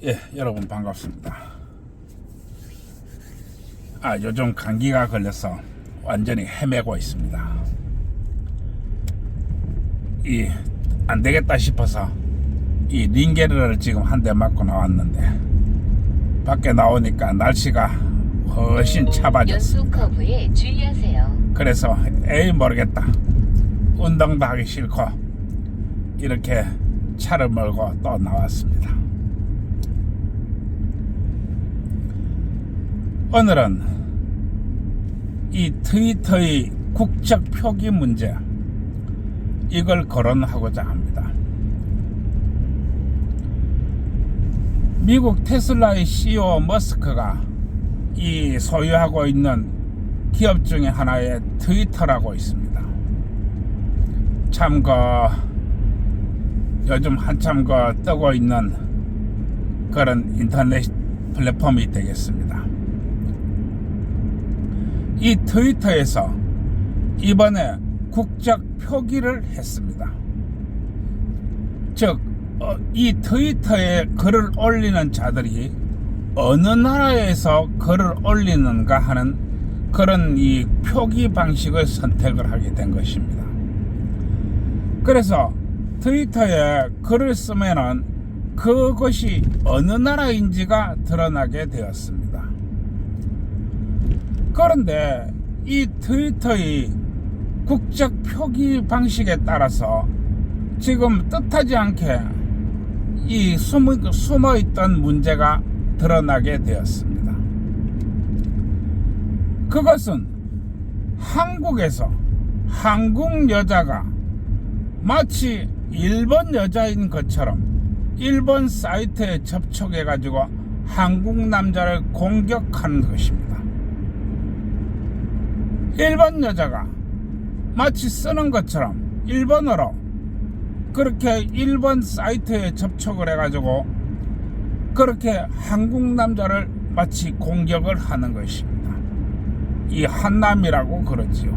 예, 여러분 반갑습니다. 요즘 감기가 걸려서 완전히 헤매고 있습니다. 안 되겠다 싶어서 이 링게르를 지금 한 대 맞고 나왔는데 밖에 나오니까 날씨가 훨씬 차가워졌습니다. 연속 커브에 주의하세요. 그래서 모르겠다, 운동도 하기 싫고 이렇게 차를 몰고 또 나왔습니다. 오늘은 이 트위터의 국적 표기 문제, 이걸 거론하고자 합니다. 미국 테슬라의 CEO 머스크가 이 소유하고 있는 기업 중에 하나의 트위터라고 있습니다. 참 요즘 한참 뜨고 있는 그런 인터넷 플랫폼이 되겠습니다. 이 트위터에서 이번에 국적 표기를 했습니다. 즉, 이 트위터에 글을 올리는 자들이 어느 나라에서 글을 올리는가 하는 그런 이 표기 방식을 선택을 하게 된 것입니다. 그래서 트위터에 글을 쓰면은 그것이 어느 나라인지가 드러나게 되었습니다. 그런데 이 트위터의 국적 표기 방식에 따라서 지금 뜻하지 않게 이 숨어있던 문제가 드러나게 되었습니다. 그것은 한국에서 한국 여자가 마치 일본 여자인 것처럼 일본 사이트에 접촉해가지고 한국 남자를 공격하는 것입니다. 일본 여자가 마치 쓰는 것처럼 일본어로 그렇게 일본 사이트에 접촉을 해가지고 그렇게 한국 남자를 마치 공격을 하는 것입니다. 이 한남이라고 그러지요.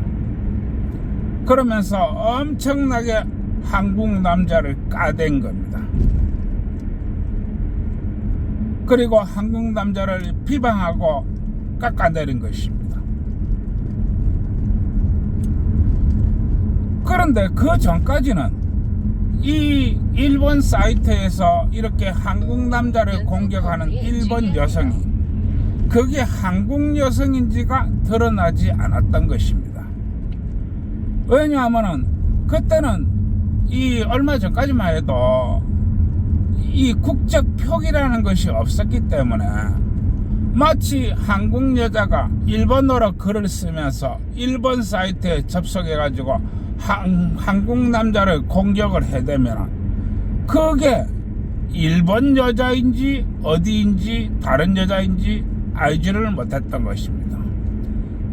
그러면서 엄청나게 한국 남자를 까댄 겁니다. 그리고 한국 남자를 비방하고 깎아내린 것입니다. 그런데 그 전까지는 이 일본 사이트에서 이렇게 한국 남자를 공격하는 일본 여성이 그게 한국 여성인지가 드러나지 않았던 것입니다. 왜냐하면은 그때는 이 얼마 전까지만 해도 이 국적 표기라는 것이 없었기 때문에 마치 한국 여자가 일본어로 글을 쓰면서 일본 사이트에 접속해가지고 한국 남자를 공격을 해대면 그게 일본 여자인지 어디인지 다른 여자인지 알지를 못했던 것입니다.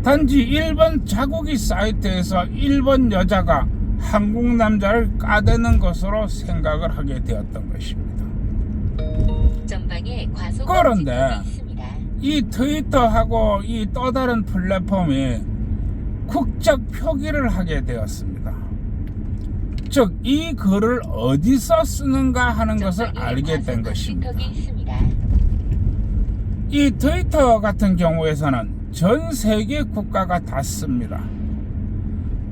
단지 일본 자국이 사이트에서 일본 여자가 한국 남자를 까대는 것으로 생각을 하게 되었던 것입니다. 그런데 이 트위터하고 이 또 다른 플랫폼이 국적 표기를 하게 되었습니다. 즉, 이 글을 어디서 쓰는가 하는 것을 알게 된 것입니다. 이 트위터 같은 경우에서는 전 세계 국가가 다 씁니다.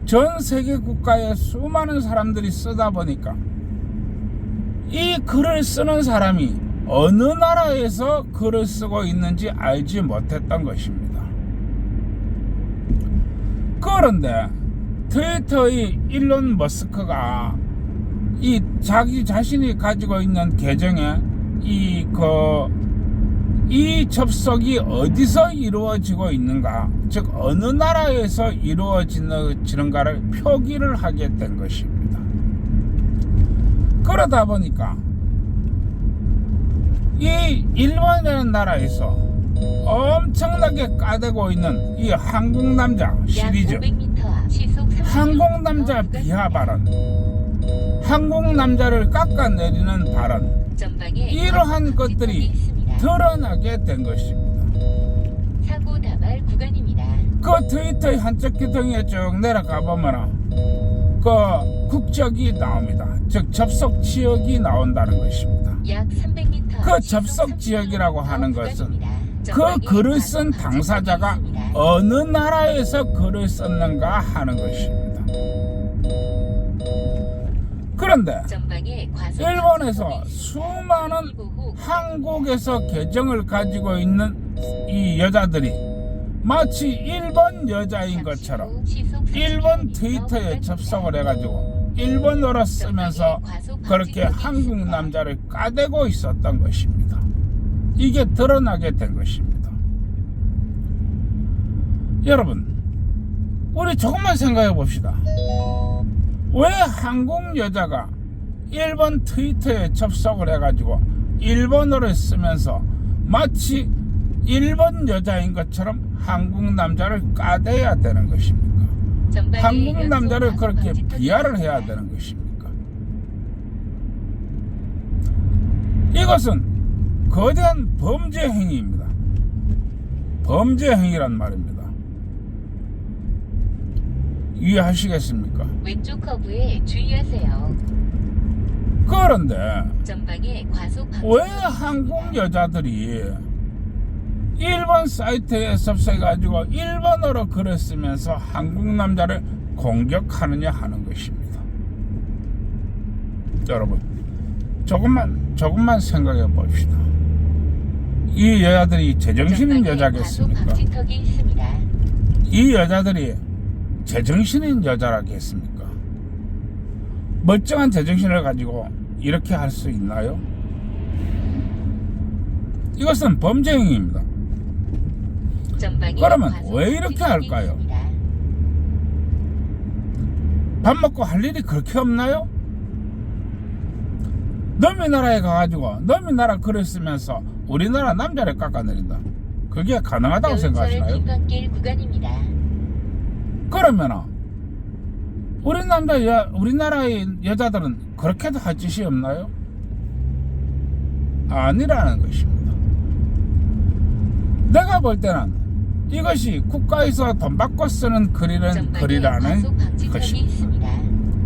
전 세계 국가에 수많은 사람들이 쓰다 보니까 이 글을 쓰는 사람이 어느 나라에서 글을 쓰고 있는지 알지 못했던 것입니다. 그런데 트위터의 일론 머스크가 이 자기 자신이 가지고 있는 계정에 이 접속이 어디서 이루어지고 있는가, 즉 어느 나라에서 이루어지는가를 표기를 하게 된 것입니다. 그러다 보니까 이 일본이라는 나라에서 엄청나게 까대고 있는 이 한국 남자 시리즈, 한국 남자 비하 발언, 한국 남자를 깎아내리는 발언, 이러한 것들이 드러나게 된 것입니다. 사고 다발 구간입니다. 그 트위터의 한쪽 기둥에 쭉 내려가 보면 그 국적이 나옵니다. 즉 접속 지역이 나온다는 것입니다. 약 300m 그 접속 지역이라고 하는 것은 그 글을 쓴 당사자가 어느 나라에서 글을 썼는가 하는 것입니다. 그런데 일본에서 수많은 한국에서 계정을 가지고 있는 이 여자들이 마치 일본 여자인 것처럼 일본 트위터에 접속을 해가지고 일본어로 쓰면서 그렇게 한국 남자를 까대고 있었던 것입니다. 이게 드러나게 된 것입니다. 여러분, 우리 조금만 생각해 봅시다. 왜 한국 여자가 일본 트위터에 접속을 해가지고 일본어를 쓰면서 마치 일본 여자인 것처럼 한국 남자를 까대야 되는 것입니까? 한국 남자를 그렇게 비하를 해야 되는 것입니까? 이것은 거대한 범죄 행위입니다. 범죄 행위란 말입니다. 이해하시겠습니까? 왼쪽 커브에 주의하세요. 그런데 전방에 과속 방지턱이 왜 한국 여자들이 일본 사이트에 접속해가지고 일본어로 글을 쓰면서 한국 남자를 공격하느냐 하는 것입니다. 여러분, 조금만 생각해 봅시다. 이 여자들이 제정신인 여자겠습니까? 과속 방지턱이 있습니다. 이 여자들이 제정신인 여자라겠습니까? 멀쩡한 제정신을 가지고 이렇게 할 수 있나요? 이것은 범죄 행위입니다. 전방에 그러면 과속 왜 이렇게 방지턱이 할까요? 있습니다. 밥 먹고 할 일이 그렇게 없나요? 너미 나라에 가가지고 너미 나라 글을 쓰면서 우리나라 남자를 깎아내린다. 그게 가능하다고 겨울철 생각하시나요? 김밥길 구간입니다. 그러면은 우리나라의 여자들은 그렇게도 할 짓이 없나요? 아니라는 것입니다. 내가 볼 때는 이것이 국가에서 돈 받고 쓰는 글이라는 전방에 과속 방지턱이 것입니다. 있습니다.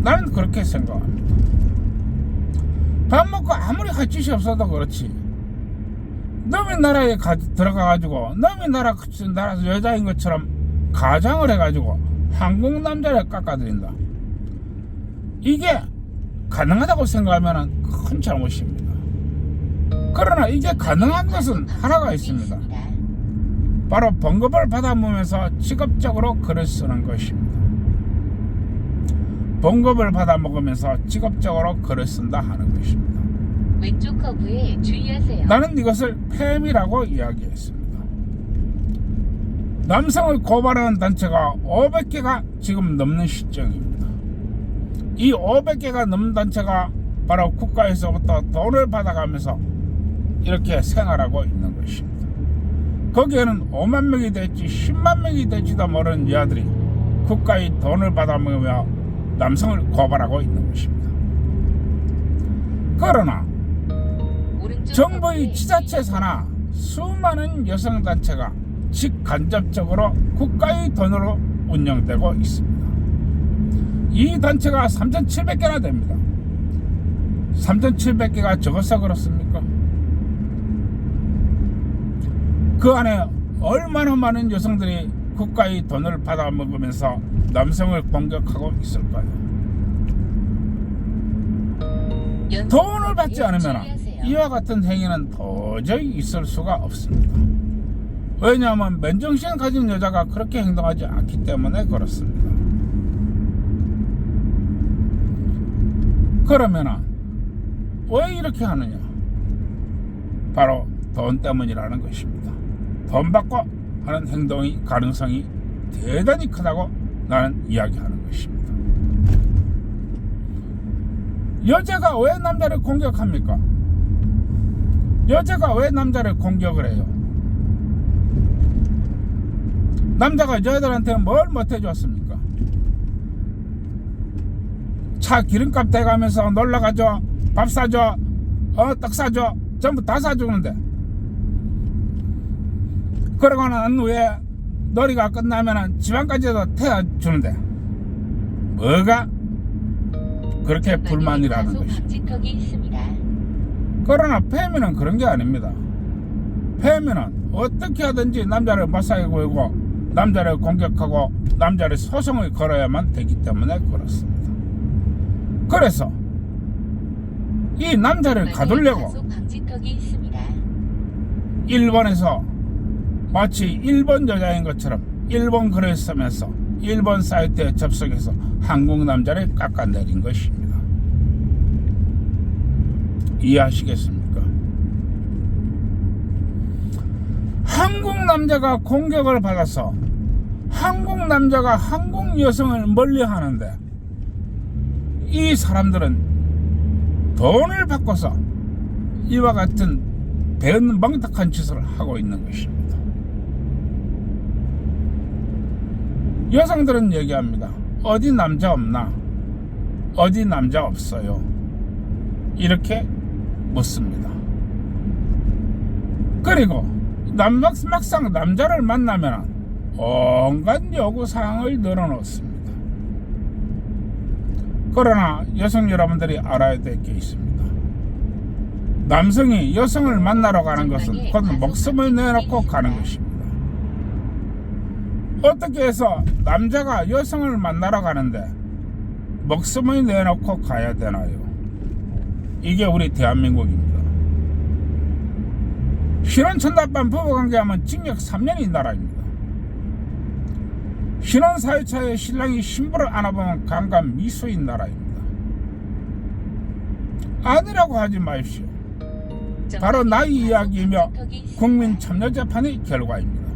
나는 그렇게 생각합니다. 밥 먹고 아무리 할 짓이 없어도 그렇지, 너미 나라에 들어가가지고 너미 나라 여자인 것처럼 가장을 해가지고 한국 남자를 깎아들인다. 이게 가능하다고 생각하면 큰 잘못입니다. 그러나 이게 가능한 것은 하나가 있습니다. 바로 봉급을 받아먹으면서 직업적으로 글을 쓰는 것입니다. 봉급을 받아먹으면서 직업적으로 글을 쓴다 하는 것입니다. 왼쪽 커브에 주의하세요. 나는 이것을 팸이라고 이야기했습니다. 남성을 고발하는 단체가 500개가 지금 넘는 시점입니다. 이 500개가 넘는 단체가 바로 국가에서부터 돈을 받아가면서 이렇게 생활하고 있는 것입니다. 거기에는 5만 명이 될지 10만 명이 될지도 모르는 여자들이 국가의 돈을 받아먹으며 남성을 고발하고 있는 것입니다. 그러나 오른쪽 정부의 커브에 지자체 산하 수많은 여성단체가 직간접적으로 국가의 돈으로 운영되고 있습니다. 이 단체가 3,700개나 됩니다. 3,700개가 적어서 그렇습니까? 그 안에 얼마나 많은 여성들이 국가의 돈을 받아먹으면서 남성을 공격하고 있을까요? 돈을 받지 않으면 이와 같은 행위는 도저히 있을 수가 없습니다. 왜냐하면 맨정신 가진 여자가 그렇게 행동하지 않기 때문에 그렇습니다. 그러면 왜 이렇게 하느냐? 바로 돈 때문이라는 것입니다. 돈 받고 하는 행동이 가능성이 대단히 크다고 나는 이야기하는 것입니다. 여자가 왜 남자를 공격합니까? 여자가 왜 남자를 공격을 해요? 남자가 여자들한테 뭘 못해줬습니까? 차 기름값 대가면서 놀러가줘, 밥 사줘, 떡 사줘, 전부 다 사주는데, 그러고 난 후에 놀이가 끝나면 집안까지도 태워주는데 뭐가 그렇게 불만이라는 것입니다. 방지턱이 있습니다. 그러나 페미는 그런 게 아닙니다. 페미는 어떻게 하든지 남자를 못살게 굴고 남자를 공격하고 남자를 소송을 걸어야만 되기 때문에 그렇습니다. 그래서 이 남자를 가두려고 과속 방지턱이 있습니다. 일본에서 마치 일본 여자인 것처럼 일본 글을 쓰면서 일본 사이트에 접속해서 한국 남자를 깎아내린 것입니다. 이해하시겠습니까? 한국 남자가 공격을 받아서 한국 남자가 한국 여성을 멀리하는데 이 사람들은 돈을 바꿔서 이와 같은 배은망덕한 짓을 하고 있는 것입니다. 여성들은 얘기합니다. 어디 남자 없나? 어디 남자 없어요? 이렇게 묻습니다. 그리고 막상 남자를 만나면 온갖 요구사항을 늘어놓습니다. 그러나 여성 여러분들이 알아야 될 게 있습니다. 남성이 여성을 만나러 가는 것은 곧 목숨을 내놓고 가는 것입니다. 어떻게 해서 남자가 여성을 만나러 가는데 목숨을 내놓고 가야 되나요? 이게 우리 대한민국입니다. 신혼 첫날밤 부부관계하면 징역 3년이 나라입니다. 신혼 4일차에 신랑이 신부를 안아보면 강간 미수인 나라입니다. 아니라고 하지 마십시오. 바로 나이 이야기이며 국민 참여재판의 결과입니다.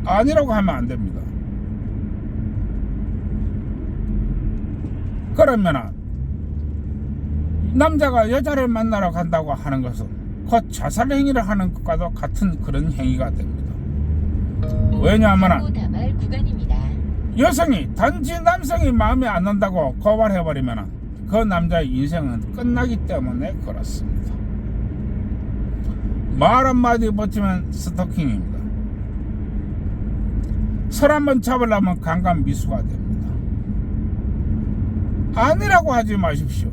아니라고 하면 안 됩니다. 그러면 남자가 여자를 만나러 간다고 하는 것은 곧 자살 행위를 하는 것과도 같은 그런 행위가 됩니다. 왜냐하면 다발 구간입니다. 여성이 단지 남성이 마음에 안 든다고 고발해버리면 그 남자의 인생은 끝나기 때문에 그렇습니다. 말 한마디 붙이면 스토킹입니다. 설 한번 잡으려면 강간 미수가 됩니다. 아니라고 하지 마십시오.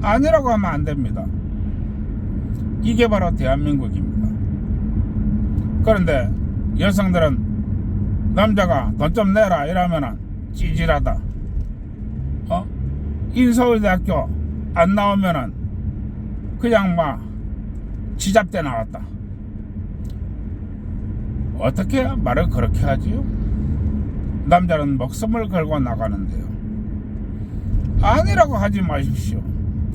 아니라고 하면 안 됩니다. 이게 바로 대한민국입니다. 그런데 여성들은 남자가 돈 좀 내라 이러면 찌질하다. 인서울대학교 안 나오면은 그냥 막 지잡대 나왔다. 어떻게 말을 그렇게 하지요? 남자는 목숨을 걸고 나가는데요. 아니라고 하지 마십시오.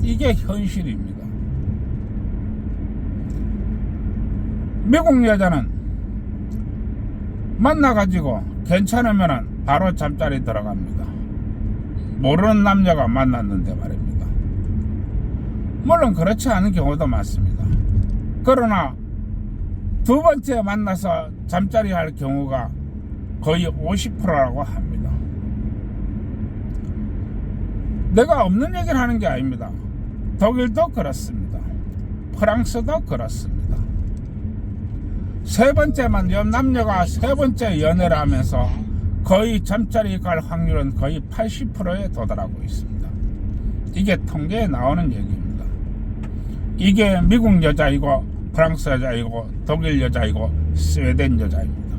이게 현실입니다. 미국 여자는 만나가지고 괜찮으면 바로 잠자리 들어갑니다. 모르는 남자가 만났는데 말입니다. 물론 그렇지 않은 경우도 많습니다. 그러나 두 번째 만나서 잠자리 할 경우가 거의 50%라고 합니다. 내가 없는 얘기를 하는 게 아닙니다. 독일도 그렇습니다. 프랑스도 그렇습니다. 세 번째만 남녀가 세 번째 연애를 하면서 거의 잠자리 갈 확률은 거의 80%에 도달하고 있습니다. 이게 통계에 나오는 얘기입니다. 이게 미국 여자이고 프랑스 여자이고 독일 여자이고 스웨덴 여자입니다.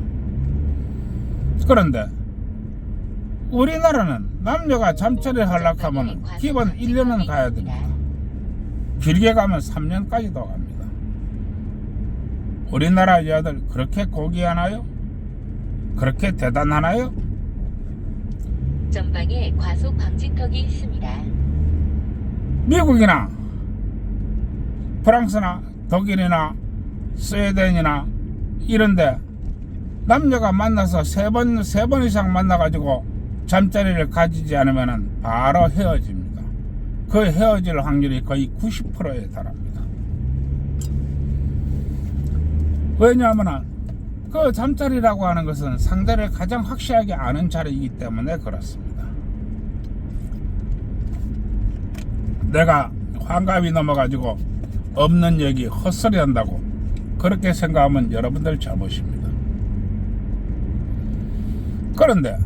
그런데 우리나라는 남녀가 잠자리를 하려고 하면 기본 1년은 가야 됩니다. 길게 가면 3년까지도 갑니다. 우리나라 여자들 그렇게 고귀하나요? 그렇게 대단하나요? 전방에 과속 방지턱이 있습니다. 미국이나 프랑스나 독일이나 스웨덴이나 이런데 남녀가 만나서 세 번 이상 만나가지고 잠자리를 가지지 않으면 바로 헤어집니다. 그 헤어질 확률이 거의 90%에 달합니다. 왜냐하면 그 잠자리라고 하는 것은 상대를 가장 확실하게 아는 자리이기 때문에 그렇습니다. 내가 환갑이 넘어가지고 없는 얘기 헛소리 한다고 그렇게 생각하면 여러분들 잘못입니다. 그런데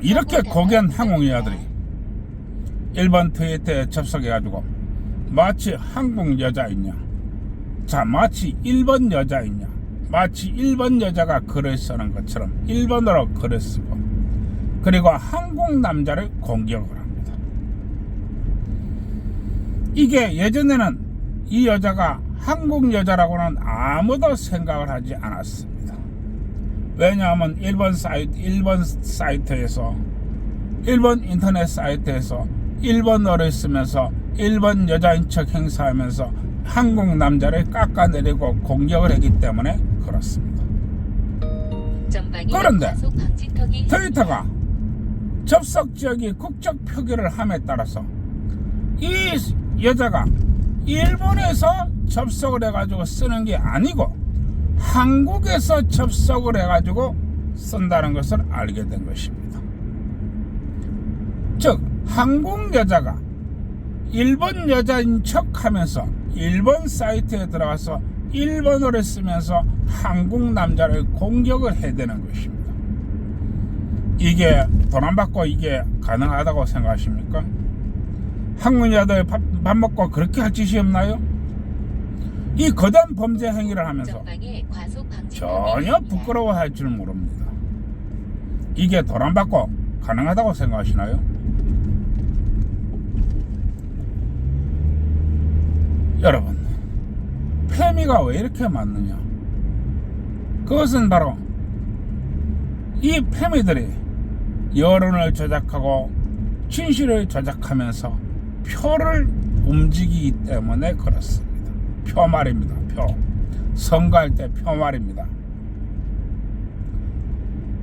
이렇게 고귀한 항공여자들이 일본 트위터에 접속해가지고 마치 한국 여자이냐, 자 마치 일본 여자이냐, 마치 일본 여자가 글을 쓰는 것처럼 일본어로 글을 쓰고, 그리고 한국 남자를 공격을 합니다. 이게 예전에는 이 여자가 한국 여자라고는 아무도 생각을 하지 않았습니다. 왜냐하면 일본 사이트에서, 일본 인터넷 사이트에서 일본어를 쓰면서 일본 여자인 척 행사하면서 한국 남자를 깎아내리고 공격을 했기 때문에 그렇습니다. 그런데 트위터가 접속 지역이 국적 표기를 함에 따라서 이 여자가 일본에서 접속을 해가지고 쓰는 게 아니고 한국에서 접속을 해가지고 쓴다는 것을 알게 된 것입니다. 즉 한국 여자가 일본 여자인 척 하면서 일본 사이트에 들어가서 일본어를 쓰면서 한국 남자를 공격을 해대는 것입니다. 이게 돈 안 받고 이게 가능하다고 생각하십니까? 한국 여자들 밥 먹고 그렇게 할 짓이 없나요? 이 거대한 범죄 행위를 하면서 전혀 부끄러워할 줄 모릅니다. 이게 돈 안 받고 가능하다고 생각하시나요? 여러분, 페미가 왜 이렇게 많느냐? 그것은 바로 이 페미들이 여론을 조작하고 진실을 조작하면서 표를 움직이기 때문에 그렇습니다. 표 말입니다. 표. 선거할 때 표 말입니다.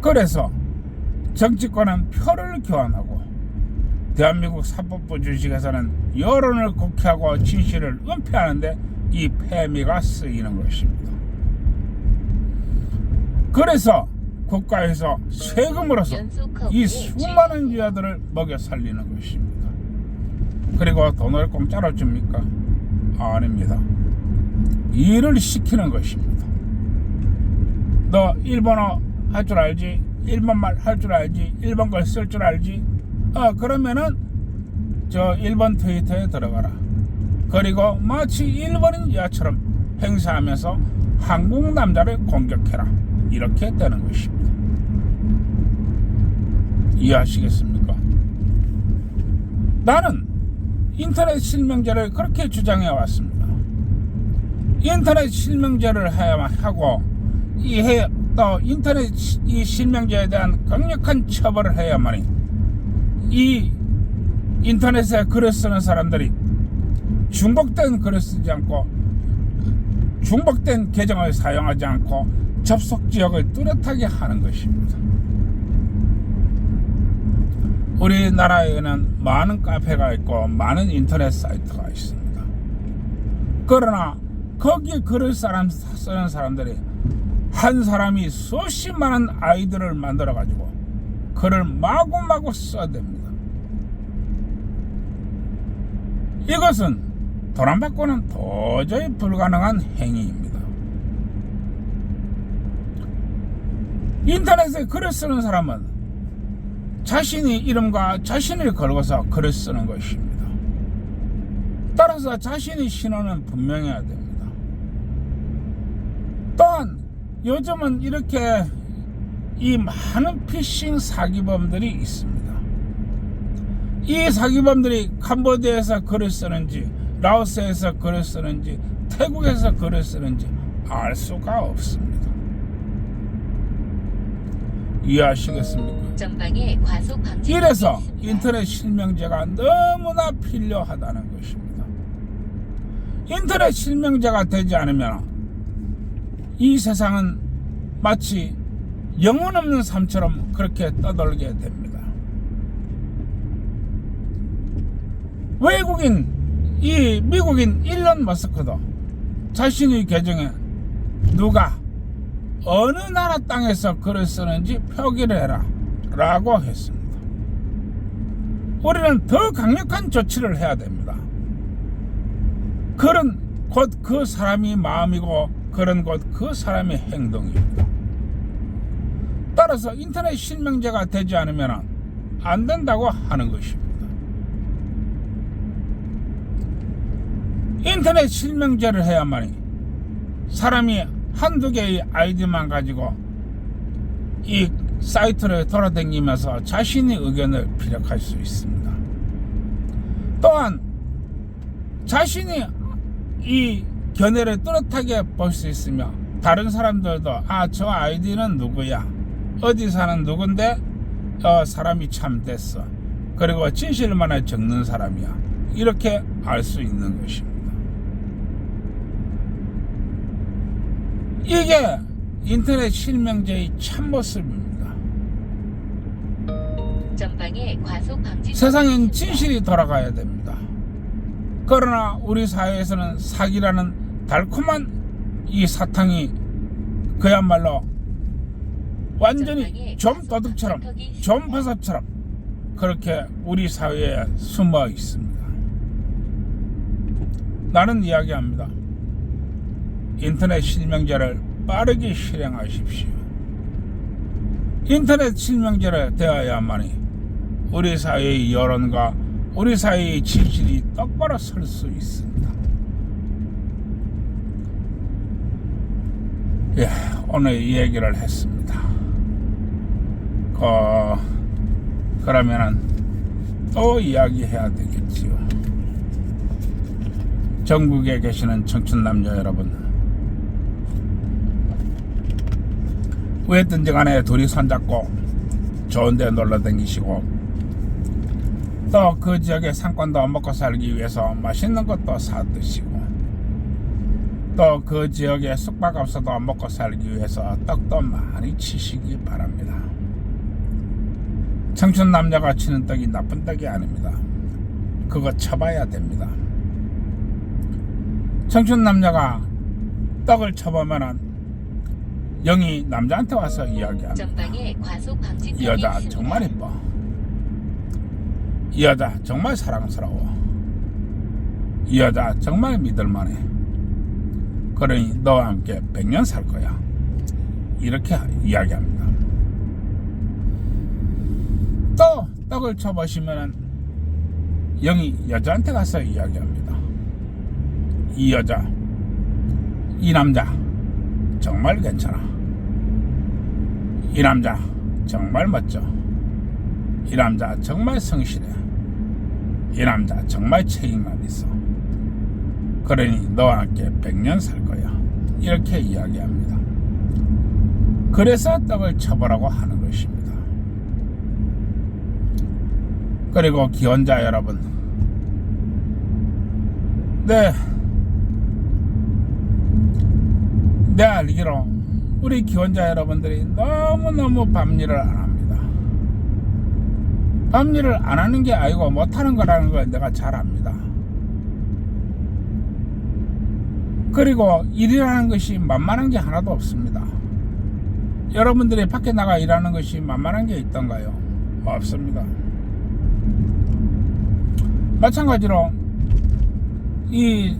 그래서 정치권은 표를 교환하고 대한민국 사법부 주식에서는 여론을 곡해하고 진실을 은폐하는데 이 페미가 쓰이는 것입니다. 그래서 국가에서 세금으로서 이 수많은 유아들을 먹여 살리는 것입니다. 그리고 돈을 공짜로 줍니까? 아닙니다. 일을 시키는 것입니다. 너 일본어 할 줄 알지? 일본말 할 줄 알지? 일본 걸 쓸 줄 알지? 그러면은 저 일본 트위터에 들어가라. 그리고 마치 일본인 여자처럼 행사하면서 한국 남자를 공격해라. 이렇게 되는 것입니다. 이해하시겠습니까? 나는 인터넷 실명제를 그렇게 주장해 왔습니다. 인터넷 실명제를 해야만 하고 또 인터넷 이 실명제에 대한 강력한 처벌을 해야만이 이 인터넷에 글을 쓰는 사람들이 중복된 글을 쓰지 않고 중복된 계정을 사용하지 않고 접속 지역을 뚜렷하게 하는 것입니다. 우리나라에는 많은 카페가 있고 많은 인터넷 사이트가 있습니다. 그러나 거기에 글을 쓰는 사람들이 한 사람이 수십 많은 아이디를 만들어 가지고 글을 마구마구 써댑니다. 이것은 돈 안 받고는 도저히 불가능한 행위입니다. 인터넷에 글을 쓰는 사람은 자신의 이름과 자신을 걸고서 글을 쓰는 것입니다. 따라서 자신의 신원은 분명해야 됩니다. 또한 요즘은 이렇게 이 많은 피싱 사기범들이 있습니다. 이 사기범들이 캄보디아에서 글을 쓰는지, 라오스에서 글을 쓰는지, 태국에서 글을 쓰는지 알 수가 없습니다. 이해하시겠습니까? 이래서 인터넷 실명제가 너무나 필요하다는 것입니다. 인터넷 실명제가 되지 않으면 이 세상은 마치 영혼 없는 삶처럼 그렇게 떠돌게 됩니다. 이 미국인 일론 머스크도 자신의 계정에 누가 어느 나라 땅에서 글을 쓰는지 표기를 해라 라고 했습니다. 우리는 더 강력한 조치를 해야 됩니다. 글은 곧 그 사람이 마음이고 글은 곧 그 사람의 행동입니다. 따라서 인터넷 실명제가 되지 않으면 안 된다고 하는 것입니다. 인터넷 실명제를 해야만이 사람이 한두 개의 아이디만 가지고 이 사이트를 돌아다니면서 자신의 의견을 피력할 수 있습니다. 또한 자신이 이 견해를 뚜렷하게 볼 수 있으며 다른 사람들도 저 아이디는 누구야, 어디 사는 누군데 사람이 참됐어, 그리고 진실만을 적는 사람이야, 이렇게 알 수 있는 것입니다. 이게 인터넷 실명제의 참모습입니다. 전방에 과속 방지. 세상엔 진실이 돌아가야 됩니다. 그러나 우리 사회에서는 사기라는 달콤한 이 사탕이 그야말로 완전히 좀도둑처럼, 좀버섯처럼 그렇게 우리 사회에 숨어 있습니다. 나는 이야기합니다. 인터넷 실명제를 빠르게 실행하십시오. 인터넷 실명제를 되어야만이 우리 사회의 여론과 우리 사회의 진실이 똑바로 설 수 있습니다. 예, 오늘 이 얘기를 했습니다. 그러면은 또 이야기해야 되겠지요. 전국에 계시는 청춘 남녀 여러분, 왜든지 간에 둘이 손잡고 좋은 데 놀러 다니시고 또 그 지역의 상권도 먹고 살기 위해서 맛있는 것도 사 드시고 또 그 지역의 숙박업소도 먹고 살기 위해서 떡도 많이 치시기 바랍니다. 청춘 남녀가 치는 떡이 나쁜 떡이 아닙니다. 그거 쳐봐야 됩니다. 청춘 남녀가 떡을 쳐보면은 영이 남자한테 와서 이야기합니다. 전방에 과속 방지. 이 여자 정말 이뻐. 이 여자 정말 사랑스러워. 이 여자 정말 믿을만해. 그러니 너와 함께 100년 살 거야. 이렇게 이야기합니다. 또 떡을 쳐보시면 영이 여자한테 가서 이야기합니다. 이 여자, 이 남자 정말 괜찮아. 이 남자 정말 멋져. 이 남자 정말 성실해. 이 남자 정말 책임감 있어. 그러니 너와 함께 100년 살 거야. 이렇게 이야기합니다. 그래서 떡을 쳐보라고 하는 것입니다. 그리고 기혼자 여러분, 내 알기로 우리 기혼자 여러분들이 너무너무 밤일을 안 합니다. 밤일을 안 하는 게 아니고 못하는 거라는 걸 내가 잘 압니다. 그리고 일이라는 것이 만만한 게 하나도 없습니다. 여러분들이 밖에 나가 일하는 것이 만만한 게 있던가요? 없습니다. 마찬가지로 이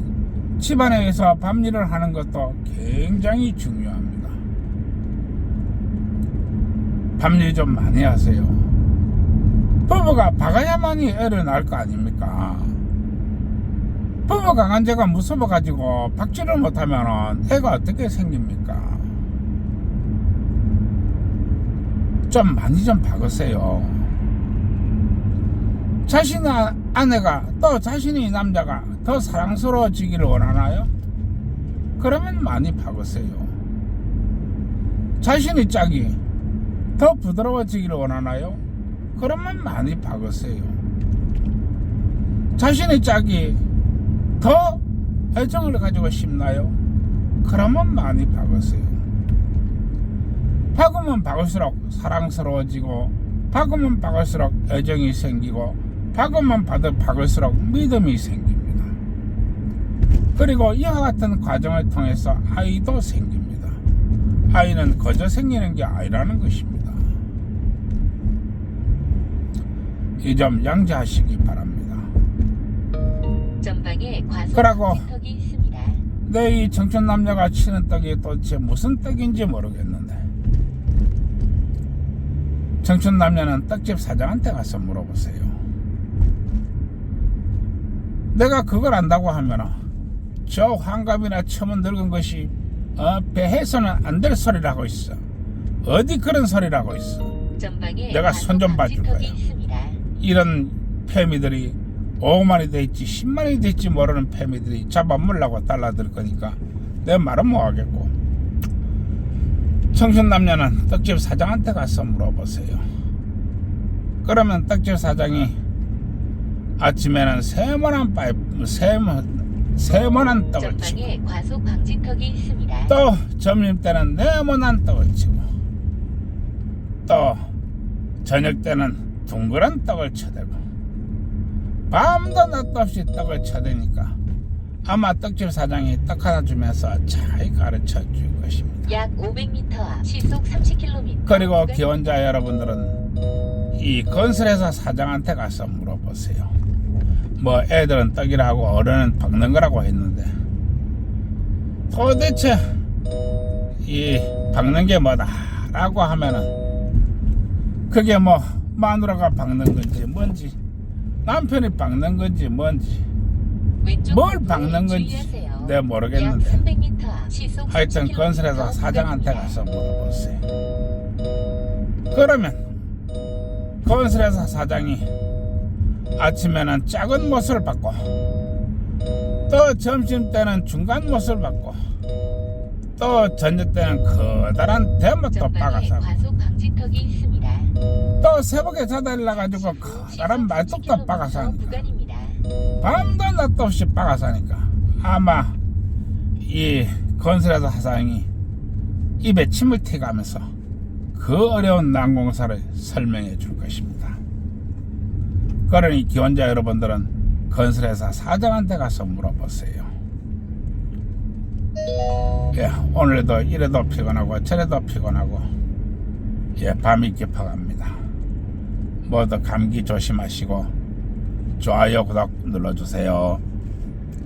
집안에서 밤일을 하는 것도 굉장히 중요합니다. 밤일 좀 많이 하세요. 부부가 박아야만이 애를 낳을 거 아닙니까? 부부 강한제가 무서워가지고 박지를 못하면 애가 어떻게 생깁니까? 좀 많이 좀 박으세요. 자신의 아내가 또 자신의 남자가 더 사랑스러워지기를 원하나요? 그러면 많이 박으세요. 자신의 짝이 더 부드러워지기를 원하나요? 그러면 많이 박으세요. 자신의 짝이 더 애정을 가지고 싶나요? 그러면 많이 박으세요. 박으면 박을수록 사랑스러워지고, 박으면 박을수록 애정이 생기고, 박으면 박을수록 믿음이 생깁니다. 그리고 이와 같은 과정을 통해서 아이도 생깁니다. 아이는 거저 생기는 게 아니라는 것입니다. 이 점 양지하시기 바랍니다. 전방에 과속 그러고 방지턱이 있습니다. 내 이 청춘 남녀가 치는 떡이 도대체 무슨 떡인지 모르겠는데, 청춘 남녀는 떡집 사장한테 가서 물어보세요. 내가 그걸 안다고 하면 저 환갑이나 처음 늙은 것이 배해서는 안 될 소리라고 있어. 어디 그런 소리라고 있어. 전방에 내가 손 좀 봐줄 과속 방지턱이 거야. 있습니다. 이런 패미들이 5만이 될지 10만이 될지 모르는 패미들이 잡아물라고 달라들 거니까 내 말은 못 하겠고, 청춘 남녀는 떡집 사장한테 가서 물어보세요. 그러면 떡집 사장이 아침에는 세모난 떡을 치고, 전방에 과속 방지턱이 있습니다. 또 점심 때는 네모난 떡을 치고, 또 저녁 때는 둥그런 떡을 쳐대고, 밤도 낮도 없이 떡을 쳐대니까 아마 떡집 사장이 떡 하나 주면서 잘 가르쳐 줄 것입니다. 약 500m 앞 시속 30km. 그리고 기혼자 여러분들은 이 건설회사 사장한테 가서 물어보세요. 뭐 애들은 떡이라고 어른은 박는 거라고 했는데, 도대체 이 박는 게 뭐다라고 하면은 그게 뭐 마누라가 박는 건지 뭔지, 남편이 박는 건지 뭔지, 뭘 박는 건지 내가 모르겠는데, 약 300m 앞 시속 하여튼 30km 건설회사 사장한테 가서 물어보세요. 그러면 건설회사 사장이 아침에는 작은 못을 받고, 또 점심 때는 중간 못을 받고, 또 저녁 때는 커다란 대못도 전방에 박아서, 과속 방지턱이 있습니다. 또 새벽에 자달라 가지고 커다란 말뚝도 박아서 하니까, 구간입니다. 밤도 낮도 없이 박아서 하니까 아마 이 건설회사 사장이 입에 침을 튀가면서 그 어려운 난공사를 설명해 줄 것입니다. 그러니 기혼자 여러분들은 건설회사 사장한테 가서 물어보세요. 예, 오늘도 이래도 피곤하고 저래도 피곤하고, 예, 밤이 깊어갑니다. 모두 감기 조심하시고 좋아요, 구독 눌러주세요.